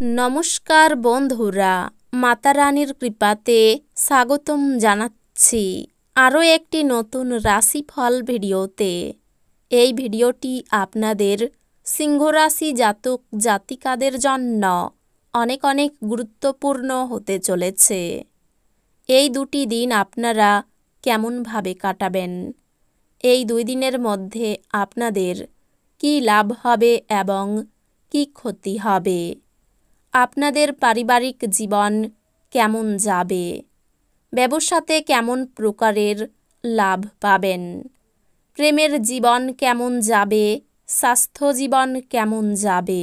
নমস্কার বন্ধুরা, মাতা রানীর কৃপাতে স্বাগতম জানাচ্ছি আরও একটি নতুন রাশিফল ভিডিওতে। এই ভিডিওটি আপনাদের সিংহ রাশি জাতক জাতিকাদের জন্য অনেক অনেক গুরুত্বপূর্ণ হতে চলেছে। এই দুটি দিন আপনারা কেমনভাবে কাটাবেন, এই 2 দিনের মধ্যে আপনাদের কী লাভ হবে এবং কী ক্ষতি হবে, আপনাদের পারিবারিক জীবন কেমন যাবে, ব্যবসাতে কেমন প্রকারের লাভ পাবেন, প্রেমের জীবন কেমন যাবে, স্বাস্থ্য জীবন কেমন যাবে,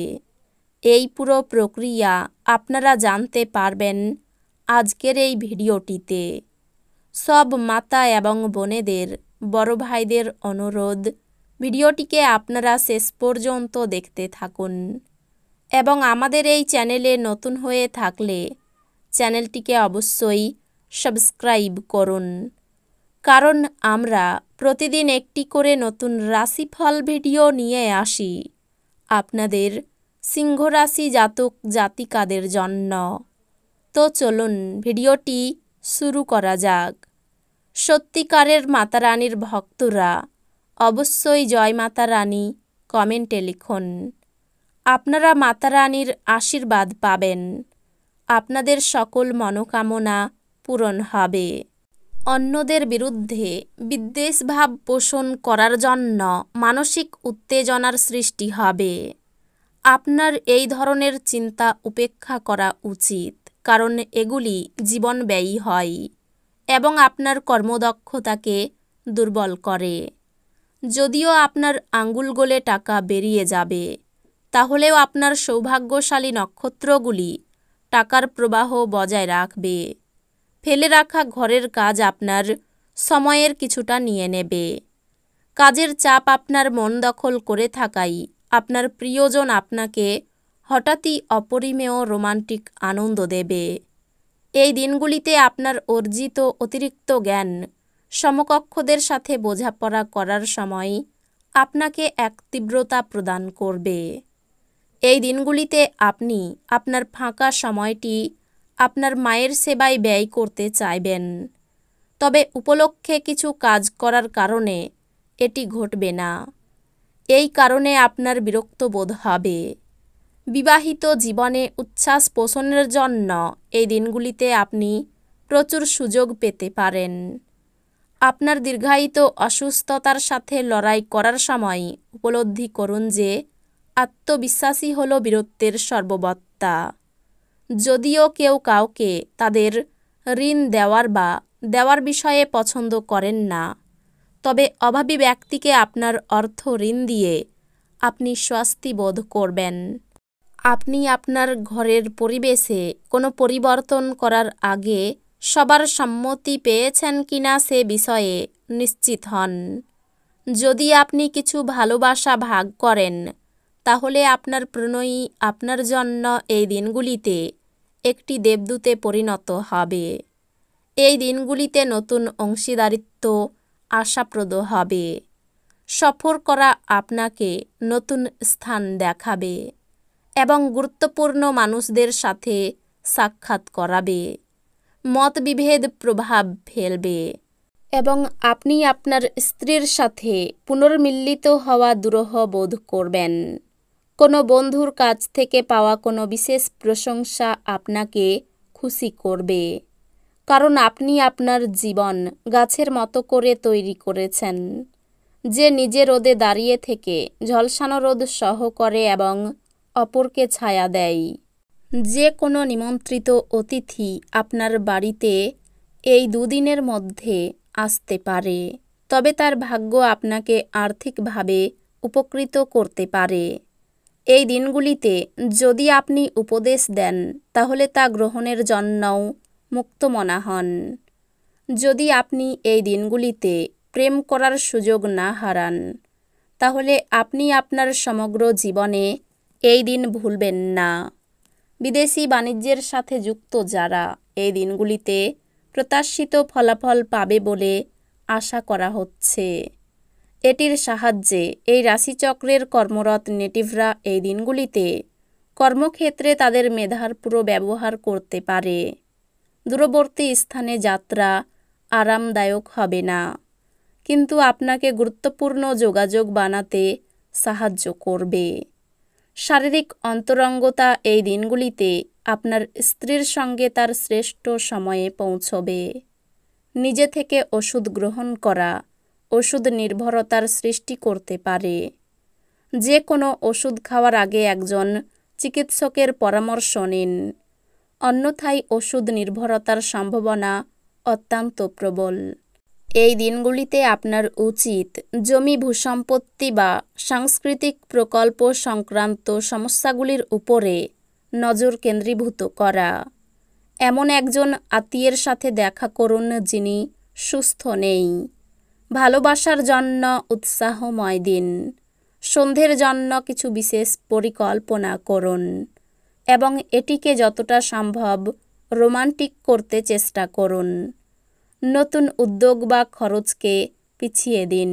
এই পুরো প্রক্রিয়া আপনারা জানতে পারবেন আজকের এই ভিডিওটিতে। সব মাতা এবং বোনেদের, বড় ভাইদের অনুরোধ, ভিডিওটিকে আপনারা শেষ পর্যন্ত দেখতে থাকুন এবং আমাদের এই চ্যানেলে নতুন হয়ে থাকলে চ্যানেলটিকে অবশ্যই সাবস্ক্রাইব করুন, কারণ আমরা প্রতিদিন একটি করে নতুন রাশিফল ভিডিও নিয়ে আসি আপনাদের সিংহ রাশি জাতক জাতিকাদের জন্য। তো চলুন ভিডিওটি শুরু করা যাক। সত্যিকারের মাতা রানীর ভক্তরা অবশ্যই জয় মাতা রানী কমেন্টে লিখুন। আপনারা মাতা রানীর আশীর্বাদ পাবেন, আপনাদের সকল মনোকামনা পূরণ হবে। অন্যদের বিরুদ্ধে বিদ্বেষ ভাব পোষণ করার জন্য মানসিক উত্তেজনার সৃষ্টি হবে। আপনার এই ধরনের চিন্তা উপেক্ষা করা উচিত, কারণ এগুলি জীবনব্যয়ী হয় এবং আপনার কর্মদক্ষতাকে দুর্বল করে। যদিও আপনার আঙ্গুল গলে টাকা বেরিয়ে যাবে, তাহলেও আপনার সৌভাগ্যশালী নক্ষত্রগুলি টাকার প্রবাহ বজায় রাখবে। ফেলে রাখা ঘরের কাজ আপনার সময়ের কিছুটা নিয়ে নেবে। কাজের চাপ আপনার মন দখল করে থাকায় আপনার প্রিয়জন আপনাকে হঠাৎই অপরিমেয় রোমান্টিক আনন্দ দেবে। এই দিনগুলিতে আপনার অর্জিত অতিরিক্ত জ্ঞান সমকক্ষদের সাথে বোঝাপড়া করার সময় আপনাকে এক তীব্রতা প্রদান করবে। এই দিনগুলিতে আপনি আপনার ফাঁকা সময়টি আপনার মায়ের সেবায় ব্যয় করতে চাইবেন, তবে উপলক্ষে কিছু কাজ করার কারণে এটি ঘটবে না। এই কারণে আপনার বিরক্ত বোধ হবে। বিবাহিত জীবনে উচ্ছ্বাস পোষণের জন্য এই দিনগুলিতে আপনি প্রচুর সুযোগ পেতে পারেন। আপনার দীর্ঘায়িত অসুস্থতার সাথে লড়াই করার সময় উপলব্ধি করুন যে আত্মবিশ্বাসী হল বীরত্বের সর্ববত্তা। যদিও কেউ কাউকে তাদের ঋণ দেওয়ার বিষয়ে পছন্দ করেন না, তবে অভাবী ব্যক্তিকে আপনার অর্থ ঋণ দিয়ে আপনি স্বস্তি বোধ করবেন। আপনি আপনার ঘরের পরিবেশে কোনো পরিবর্তন করার আগে সবার সম্মতি পেয়েছেন কিনা সে বিষয়ে নিশ্চিত হন। যদি আপনি কিছু ভালোবাসা ভাগ করেন, তাহলে আপনার প্রণয়ী আপনার জন্য এই দিনগুলিতে একটি দেবদূতে পরিণত হবে। এই দিনগুলিতে নতুন অংশীদারিত্ব আশাপ্রদ হবে। সফর করা আপনাকে নতুন স্থান দেখাবে এবং গুরুত্বপূর্ণ মানুষদের সাথে সাক্ষাৎ করাবে। মতবিভেদ প্রভাব ফেলবে এবং আপনি আপনার স্ত্রীর সাথে পুনর্মিলিত হওয়া দুরূহ বোধ করবেন। কোনো বন্ধুর কাছ থেকে পাওয়া কোনো বিশেষ প্রশংসা আপনাকে খুশি করবে, কারণ আপনি আপনার জীবন গাছের মতো করে তৈরি করেছেন, যে নিজে রোদে দাঁড়িয়ে থেকে ঝলসানো রোদ সহ করে এবং অপরকে ছায়া দেয়। যে কোনো নিমন্ত্রিত অতিথি আপনার বাড়িতে এই 2 দিনের মধ্যে আসতে পারে, তবে তার ভাগ্য আপনাকে আর্থিকভাবে উপকৃত করতে পারে। এই দিনগুলিতে যদি আপনি উপদেশ দেন, তাহলে তা গ্রহণের জন্যও মুক্তমনা হন। যদি আপনি এই দিনগুলিতে প্রেম করার সুযোগ না হারান, তাহলে আপনি আপনার সমগ্র জীবনে এই দিন ভুলবেন না। বিদেশি বাণিজ্যের সাথে যুক্ত যারা এই দিনগুলিতে প্রত্যাশিত ফলাফল পাবে বলে আশা করা হচ্ছে। এটির সাহায্যে এই রাশিচক্রের কর্মরত নেটিভরা এই দিনগুলিতে কর্মক্ষেত্রে তাদের মেধার পুরো ব্যবহার করতে পারে। দূরবর্তী স্থানে যাত্রা আরামদায়ক হবে না, কিন্তু আপনাকে গুরুত্বপূর্ণ যোগাযোগ বানাতে সাহায্য করবে। শারীরিক অন্তরঙ্গতা এই দিনগুলিতে আপনার স্ত্রীর সঙ্গে তার শ্রেষ্ঠ সময়ে পৌঁছবে। নিজে থেকে ওষুধ গ্রহণ করা ওষুধ নির্ভরতার সৃষ্টি করতে পারে। যে কোনো ওষুধ খাওয়ার আগে একজন চিকিৎসকের পরামর্শ নিন, অন্যথায় ওষুধ নির্ভরতার সম্ভাবনা অত্যন্ত প্রবল। এই দিনগুলিতে আপনার উচিত জমি ভূসম্পত্তি বা সাংস্কৃতিক প্রকল্প সংক্রান্ত সমস্যাগুলির উপরে নজর কেন্দ্রীভূত করা। এমন একজন আত্মীয়ের সাথে দেখা করুন যিনি সুস্থ নেই। ভালোবাসার জন্য উৎসাহময় দিন। সন্ধ্যের জন্য কিছু বিশেষ পরিকল্পনা করুন এবং এটিকে যতটা সম্ভব রোমান্টিক করতে চেষ্টা করুন। নতুন উদ্যোগ বা খরচকে পিছিয়ে দিন।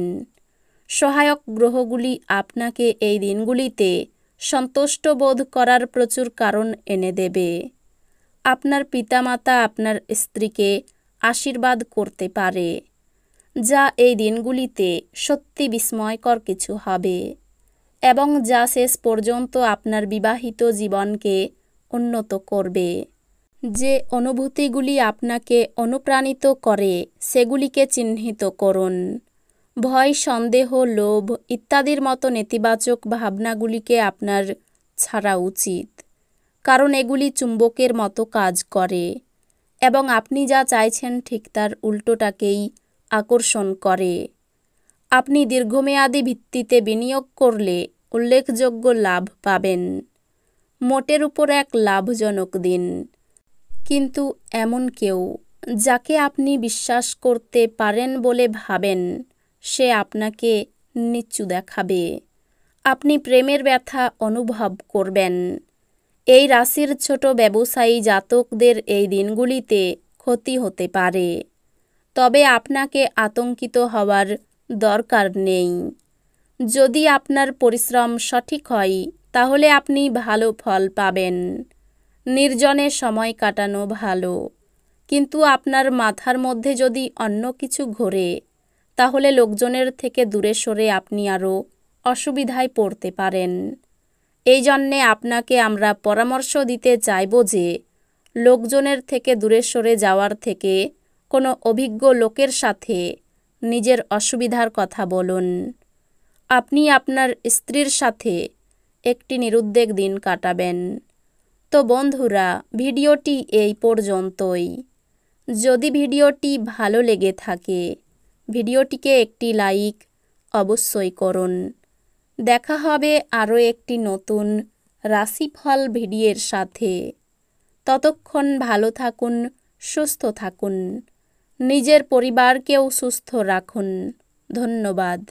সহায়ক গ্রহগুলি আপনাকে এই দিনগুলিতে সন্তুষ্ট বোধ করার প্রচুর কারণ এনে দেবে। আপনার পিতামাতা আপনার স্ত্রীকে আশীর্বাদ করতে পারে, যা এই দিনগুলিতে সত্যি বিস্ময়কর কিছু হবে এবং যা শেষ পর্যন্ত আপনার বিবাহিত জীবনকে উন্নত করবে। যে অনুভূতিগুলি আপনাকে অনুপ্রাণিত করে সেগুলিকে চিহ্নিত করুন। ভয়, সন্দেহ, লোভ ইত্যাদির মতো নেতিবাচক ভাবনাগুলিকে আপনার ছাড়া উচিত, কারণ এগুলি চুম্বকের মতো কাজ করে এবং আপনি যা চাইছেন ঠিক তার উল্টোটাকেই আকর্ষণ করে। আপনি দীর্ঘমেয়াদী ভিত্তিতে বিনিয়োগ করলে উল্লেখযোগ্য লাভ পাবেন। মোটের উপর এক লাভজনক দিন, কিন্তু এমন কেউ যাকে আপনি বিশ্বাস করতে পারেন বলে ভাবেন সে আপনাকে নিচু দেখাবে। আপনি প্রেমের ব্যথা অনুভব করবেন। এই রাশির ছোট ব্যবসায়ী জাতকদের এই দিনগুলিতে ক্ষতি হতে পারে, তবে আপনাকে আতঙ্কিত হওয়ার দরকার নেই। যদি আপনার পরিশ্রম সঠিক হয় তাহলে আপনি ভালো ফল পাবেন। নির্জনে সময় কাটানো ভালো, কিন্তু আপনার মাথার মধ্যে যদি অন্য কিছু ঘোরে তাহলে লোকজনের থেকে দূরে সরে আপনি আরও অসুবিধায় পড়তে পারেন। এই জন্যে আপনাকে আমরা পরামর্শ দিতে চাইব যে লোকজনের থেকে দূরে সরে যাওয়ার থেকে কোনো অভিজ্ঞ লোকের সাথে নিজের অসুবিধার কথা বলুন। আপনি আপনার স্ত্রীর সাথে একটি নিরুদ্বেগ দিন কাটাবেন। তো বন্ধুরা, ভিডিওটি এই পর্যন্তই। যদি ভিডিওটি ভালো লেগে থাকে ভিডিওটিকে একটি লাইক অবশ্যই করুন। দেখা হবে আরও একটি নতুন রাশিফল ভিডিওর সাথে। ততক্ষণ ভালো থাকুন, সুস্থ থাকুন, নিজের পরিবারকেও সুস্থ রাখুন। ধন্যবাদ।